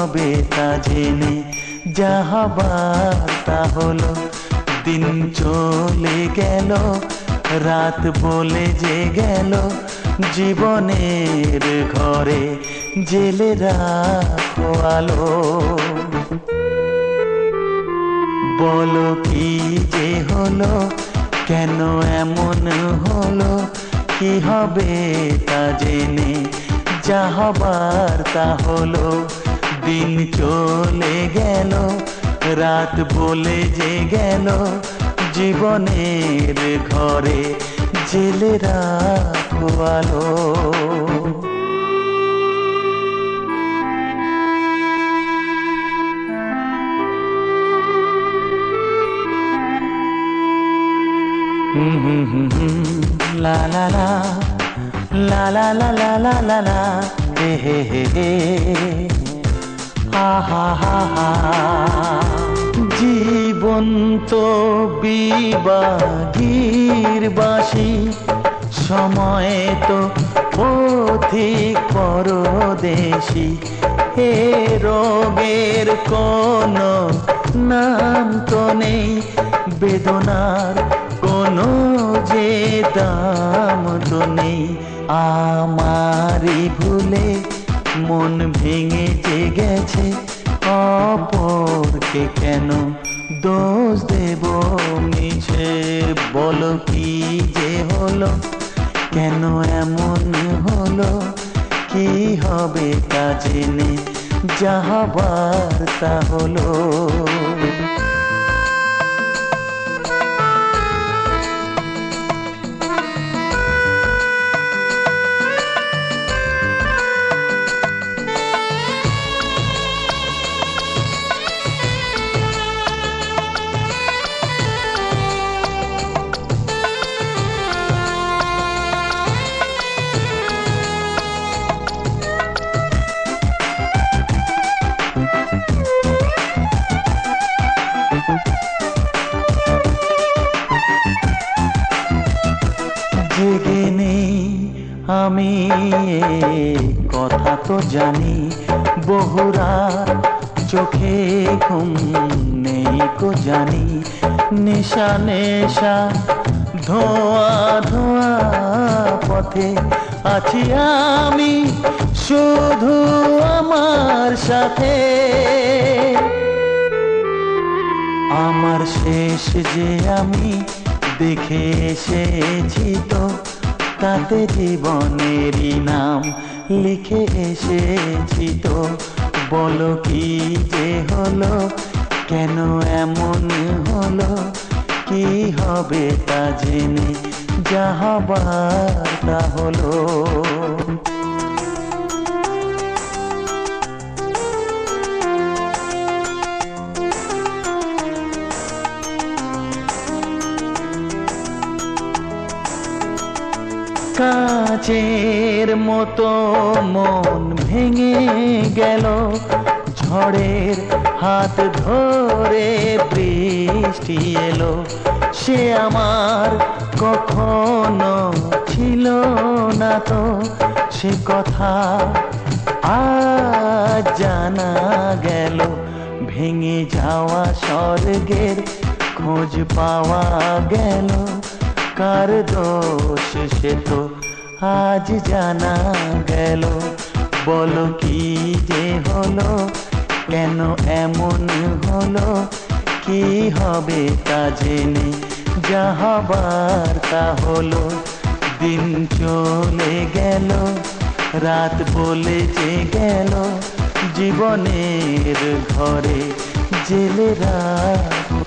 হবে তা জেনে যা হবার তা হলো। দিন চলে গেল, রাত বলে যে গেল, জীবনের ঘরে জেলে রাখো আলো। বলো কি যে হলো, কেন এমন হলো, কি হবে তা জেনে যা হবার তা হলো। দিন চলে গেল, রাত বলে যে গেল, জীবনের ঘরে জেলে রাখো আলো। লা লা লা লা লা লা লা লা লা লা হে হে হে হে হা হা হা হা। জীবন তো বিবাগীর বাসি, সময় তো পথিক পরদেশি। এ রোগের কোনো নাম তো নেই, বেদনার কোনো যে দাম তো নেই। আমারই ভুলে মন ভেঙে যে গেছে, অপরকে কেন দোষ দেব মিছে। বলো কি যে হলো, কেন এমন হলো, কি হবে তা জেনে যা হবার তা হলো। জেগে নেই আমি কথা তো জানি, বহুরাত চোখে ঘুম নেই কো জানি। নেশা নেশা ধোয়া ধোয়া পথে আছি আমি, শুধু আমার সাথে। আমার শেষ যে আমি দেখে এসেছি তো, তাতে জীবনেরই নাম লিখে এসেছি তো। বলো কি যে হলো, কেন এমন হলো, কি হবে তা জেনে যা হবার তা হলো। কাচের মতো মন ভেঙে গেল, ঝড়ের হাত ধরে বৃষ্টি এলো। সে আমার কখনো ছিল না তো, সে কথা আজ জানা গেল। ভেঙে যাওয়া স্বর্গের খোঁজ পাওয়া গেল, কার দোষ সে তো আজ জানা গেল। বলো কি যে হলো, কেন এমন হলো, কি হবে তা জেনে যা হবার তা হলো। দিন চলে গেল, রাত বলে যে গেল, জীবনের ঘরে জেলে রাখো